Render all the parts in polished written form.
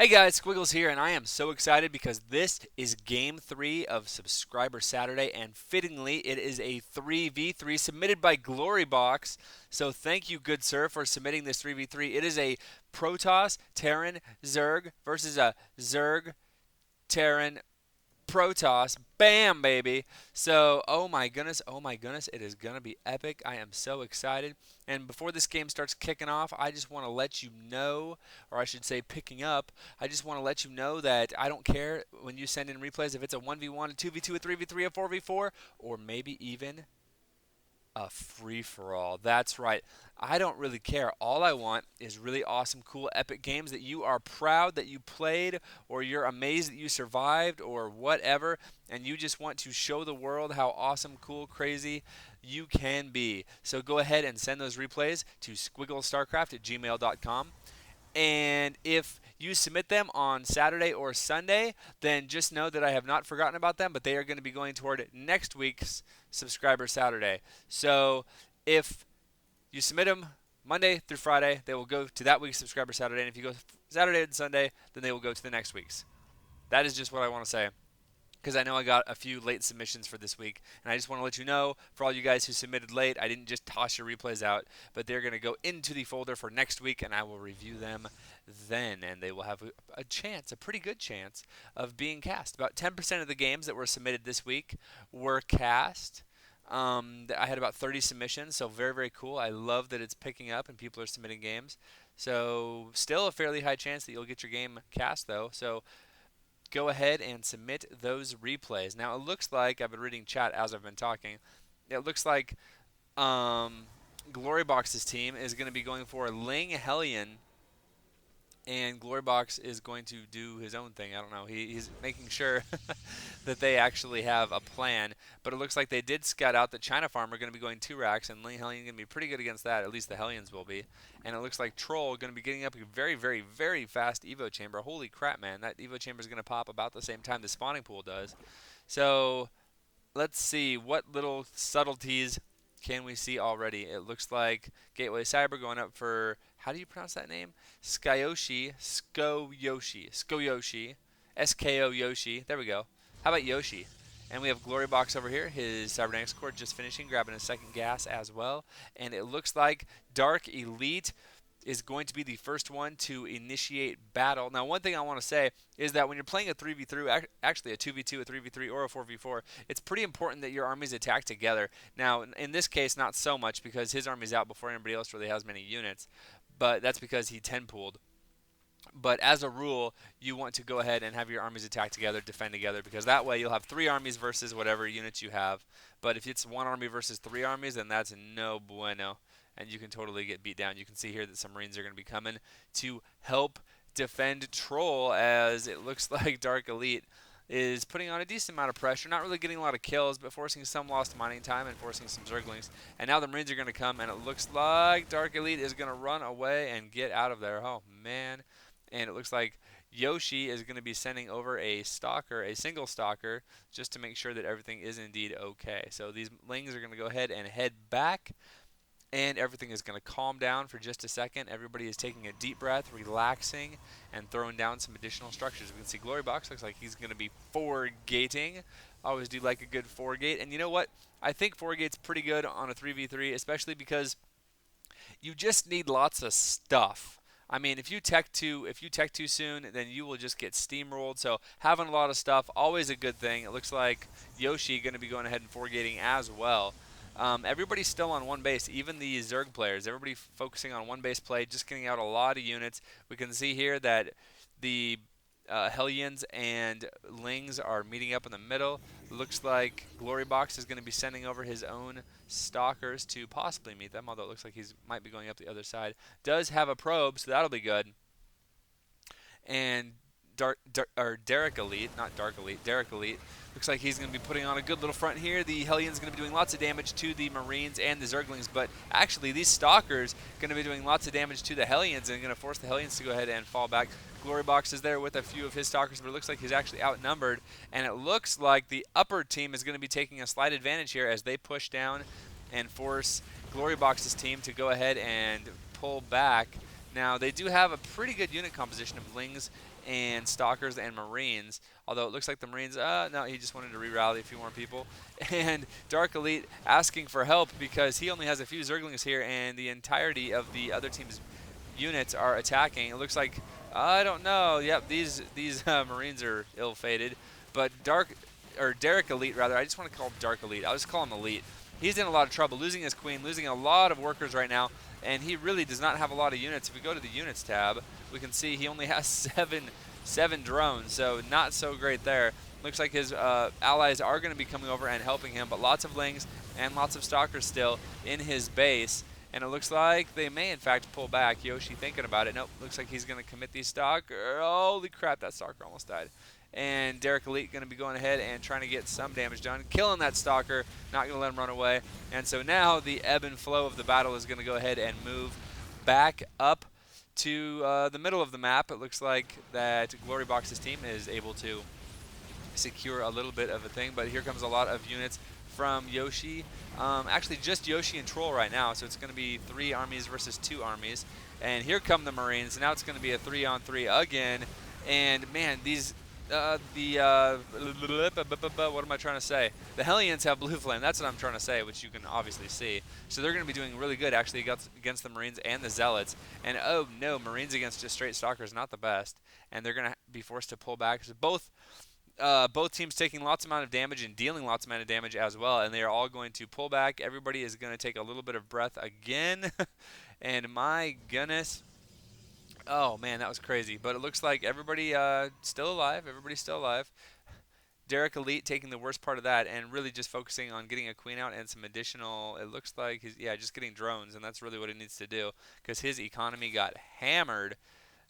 Hey guys, Squiggles here, and I am so excited because this is Game 3 of Subscriber Saturday, and fittingly, it is a 3v3 submitted by Glorybox. So thank you, good sir, for submitting this 3v3. It is a Protoss, Terran, Zerg versus a Zerg, Terran, Protoss. Bam, baby. So, oh my goodness, it is going to be epic. I am so excited. And before this game starts kicking off, I just want to let you know, or I should say picking up, I just want to let you know that I don't care when you send in replays if it's a 1v1, a 2v2, a 3v3, a 4v4, or maybe even a free-for-all. That's right. I don't really care. All I want is really awesome, cool, epic games that you are proud that you played, or you're amazed that you survived, or whatever, and you just want to show the world how awesome, cool, crazy you can be. So go ahead and send those replays to SquigglesStarcraft@gmail.com. And if you submit them on Saturday or Sunday, then just know that I have not forgotten about them, but they are going to be going toward next week's Subscriber Saturday. So if you submit them Monday through Friday, they will go to that week's Subscriber Saturday. And if you go Saturday and Sunday, then they will go to the next week's. That is just what I want to say, because I know I got a few late submissions for this week, and I just want to let you know, for all you guys who submitted late, I didn't just toss your replays out, but they're going to go into the folder for next week, and I will review them then, and they will have a chance, a pretty good chance, of being cast. About 10% of the games that were submitted this week were cast. I had about 30 submissions, so very, very cool. I love that it's picking up and people are submitting games. So still a fairly high chance that you'll get your game cast, though. So go ahead and submit those replays. Now, it looks like, I've been reading chat as I've been talking, it looks like Glorybox's team is going to be going for Ling Hellion, and Glorybox is going to do his own thing. I don't know. He's making sure that they actually have a plan. But it looks like they did scout out that China Farm are going to be going 2 racks, and Ling Hellion going to be pretty good against that. At least the Hellions will be. And it looks like Troll going to be getting up a very, very, very fast Evo Chamber. Holy crap, man. That Evo Chamber is going to pop about the same time the spawning pool does. So let's see what little subtleties can we see already. It looks like Gateway Cyber going up for, how do you pronounce that name? Skoyoshi, S-K-O Yoshi. There we go. How about Yoshi? And we have Glorybox over here. His Cybernetics Core just finishing, grabbing a second gas as well. And it looks like Dark Elite is going to be the first one to initiate battle. Now, one thing I want to say is that when you're playing a 3v3, actually a 2v2, a 3v3, or a 4v4, it's pretty important that your armies attack together. Now, in this case, not so much, because his army's out before anybody else really has many units, but that's because he 10-pooled. But as a rule, you want to go ahead and have your armies attack together, defend together, because that way you'll have 3 armies versus whatever units you have. But if it's 1 army versus 3 armies, then that's no bueno, and you can totally get beat down. You can see here that some Marines are going to be coming to help defend Troll, as it looks like Dark Elite is putting on a decent amount of pressure, not really getting a lot of kills, but forcing some lost mining time and forcing some Zerglings. And now the Marines are going to come, and it looks like Dark Elite is going to run away and get out of there. Oh, man. And it looks like Yoshi is going to be sending over a stalker, a single stalker, just to make sure that everything is indeed okay. So these Lings are going to go ahead and head back, and everything is going to calm down for just a second. Everybody is taking a deep breath, relaxing, and throwing down some additional structures. We can see Glorybox looks like he's going to be 4-gating. Always do like a good 4-gate. And you know what? I think 4-gate's pretty good on a 3v3, especially because you just need lots of stuff. I mean, if you tech too soon, then you will just get steamrolled. So having a lot of stuff, always a good thing. It looks like Yoshi going to be going ahead and 4-gating as well. Everybody's still on one base, even the Zerg players. Everybody focusing on one base play, just getting out a lot of units. We can see here that the Hellions and Lings are meeting up in the middle. Looks like Glorybox is going to be sending over his own stalkers to possibly meet them, although it looks like he might be going up the other side. Does have a probe, so that'll be good. And Derek Elite, not Dark Elite, Derek Elite, looks like he's going to be putting on a good little front here. The Hellions going to be doing lots of damage to the Marines and the Zerglings, but actually these Stalkers going to be doing lots of damage to the Hellions and going to force the Hellions to go ahead and fall back. Glorybox is there with a few of his Stalkers, but it looks like he's actually outnumbered, and it looks like the upper team is going to be taking a slight advantage here as they push down and force Glorybox's team to go ahead and pull back. Now, they do have a pretty good unit composition of Lings and Stalkers and Marines, although it looks like the Marines, no, he just wanted to re-rally a few more people. And Dark Elite asking for help because he only has a few Zerglings here, and the entirety of the other team's units are attacking. It looks like, I don't know, yep, these Marines are ill-fated, but Derek Elite, rather, I just want to call him Dark Elite. I'll just call him Elite. He's in a lot of trouble, losing his queen, losing a lot of workers right now, and he really does not have a lot of units. If we go to the units tab, we can see he only has seven drones, so not so great there. Looks like his allies are going to be coming over and helping him, but lots of Lings and lots of Stalkers still in his base. And it looks like they may, in fact, pull back. Yoshi thinking about it. Nope, looks like he's going to commit these Stalkers. Holy crap, that Stalker almost died. And Derek Elite going to be going ahead and trying to get some damage done, killing that Stalker, not going to let him run away. And so now the ebb and flow of the battle is going to go ahead and move back up to the middle of the map. It looks like that Glorybox's team is able to secure a little bit of a thing, but here comes a lot of units from Yoshi. Actually, just Yoshi and Troll right now, so it's going to be 3 armies versus 2 armies. And here come the Marines. Now it's going to be a 3-on-3 again. And man, these what am I trying to say? The Hellions have Blue Flame. That's what I'm trying to say, which you can obviously see. So they're going to be doing really good, actually, against the Marines and the Zealots. And oh no, Marines against just straight Stalkers, not the best. And they're going to be forced to pull back. So both teams taking lots amount of damage and dealing lots amount of damage as well, and they are all going to pull back. Everybody is going to take a little bit of breath again. And my goodness, oh man, that was crazy. But it looks like everybody still alive. Everybody's still alive. Derek Elite taking the worst part of that and really just focusing on getting a queen out and some additional, it looks like, just getting drones, and that's really what he needs to do because his economy got hammered.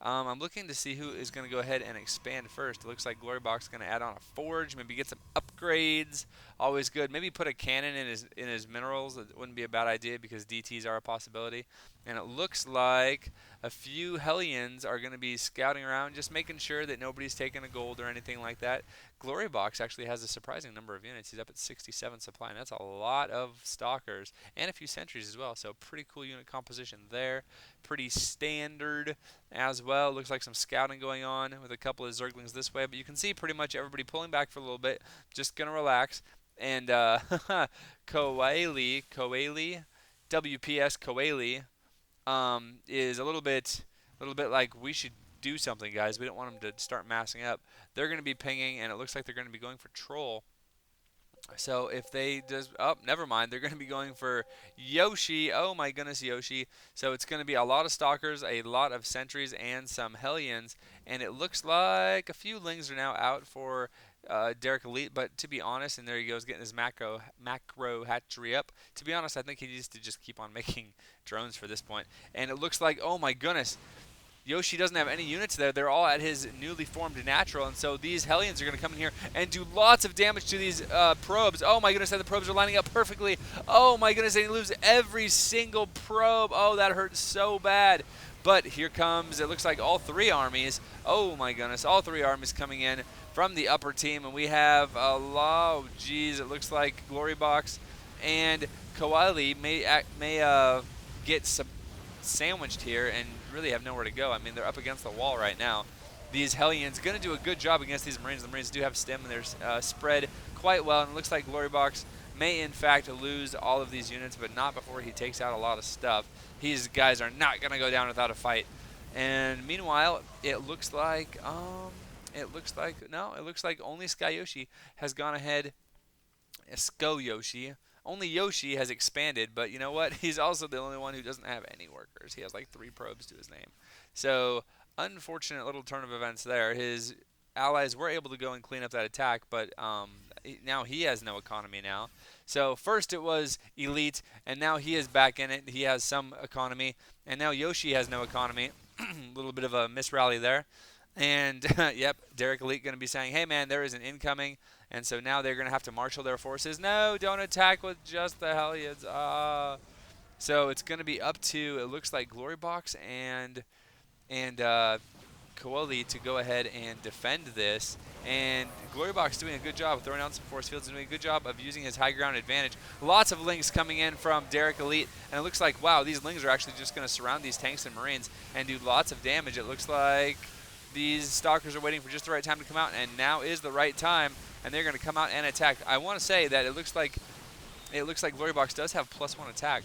I'm looking to see who is going to go ahead and expand first. It looks like Glorybox is going to add on a forge, maybe get some upgrades. Always good. Maybe put a cannon in his minerals. It wouldn't be a bad idea because DTs are a possibility. And it looks like a few Hellions are going to be scouting around, just making sure that nobody's taking a gold or anything like that. Glorybox actually has a surprising number of units. He's up at 67 supply, and that's a lot of Stalkers and a few sentries as well. So pretty cool unit composition there. Pretty standard as well. Looks like some scouting going on with a couple of Zerglings this way, but you can see pretty much everybody pulling back for a little bit, just gonna relax. And Koali, WPS Koali, is a little bit like, we should do something, guys. We don't want them to start massing up. They're going to be pinging, and it looks like they're going to be going for Troll. So if they just, oh, never mind. They're going to be going for Yoshi. Oh my goodness, Yoshi. So it's going to be a lot of Stalkers, a lot of Sentries, and some Hellions. And it looks like a few Lings are now out for Derek Elite. But to be honest, and there he goes getting his macro hatchery up. To be honest, I think he needs to just keep on making drones for this point. And it looks like, oh my goodness, Yoshi doesn't have any units there. They're all at his newly formed natural, and so these Hellions are going to come in here and do lots of damage to these probes. Oh my goodness, the probes are lining up perfectly. Oh my goodness, and he loses every single probe. Oh, that hurts so bad. But here comes, it looks like all 3 armies. Oh my goodness, all 3 armies coming in from the upper team, and we have a lot. Oh geez, it looks like Glorybox and Koali may get some sandwiched here and really have nowhere to go. I mean, they're up against the wall right now. These Hellions going to do a good job against these Marines. The Marines do have stem, and they're spread quite well, and it looks like Glorybox may in fact lose all of these units, but not before he takes out a lot of stuff. These guys are not going to go down without a fight. And meanwhile, it looks like only Sky Yoshi has gone ahead. Sko Yoshi. Only Yoshi has expanded, but you know what? He's also the only one who doesn't have any workers. He has like 3 probes to his name. So, unfortunate little turn of events there. His allies were able to go and clean up that attack, but now he has no economy now. So, first it was Elite, and now he is back in it. He has some economy, and now Yoshi has no economy. A little bit of a misrally there. And, yep, Derek Elite going to be saying, hey, man, there is an incoming. And so now they're going to have to marshal their forces. No, don't attack with just the Hellions. So it's going to be up to, it looks like Glorybox and Koali to go ahead and defend this. And Glorybox doing a good job of throwing out some force fields and doing a good job of using his high ground advantage. Lots of lings coming in from Derek Elite, and it looks like, wow, these lings are actually just going to surround these tanks and marines and do lots of damage. It looks like these stalkers are waiting for just the right time to come out, and now is the right time, and they're going to come out and attack. I want to say that it looks like Glorybox does have +1 attack,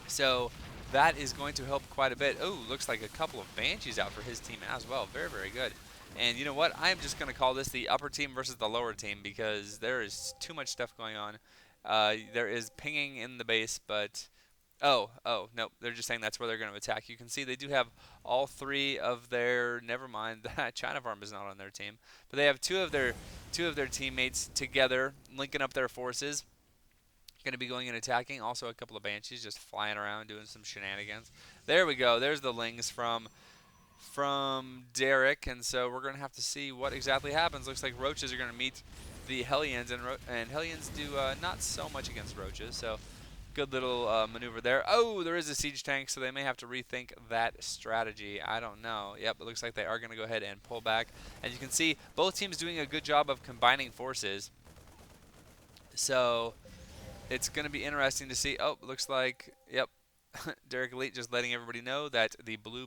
so that is going to help quite a bit. Oh, looks like a couple of Banshees out for his team as well. Very, very good. And you know what? I'm just going to call this the upper team versus the lower team because there is too much stuff going on. There is pinging in the base, but oh, no, they're just saying that's where they're going to attack. You can see they do have all three of their. Never mind, China Farm is not on their team, but they have two of their teammates together, linking up their forces. Going to be going and attacking. Also, a couple of Banshees just flying around doing some shenanigans. There we go. There's the lings from Derek, and so we're going to have to see what exactly happens. Looks like Roaches are going to meet the Hellions, and Hellions do not so much against Roaches, so good little maneuver there. Oh, there is a siege tank, so they may have to rethink that strategy. I don't know. Yep, it looks like they are going to go ahead and pull back. As you can see, both teams doing a good job of combining forces. So it's going to be interesting to see. Oh, looks like, yep, Derek Elite just letting everybody know that the blue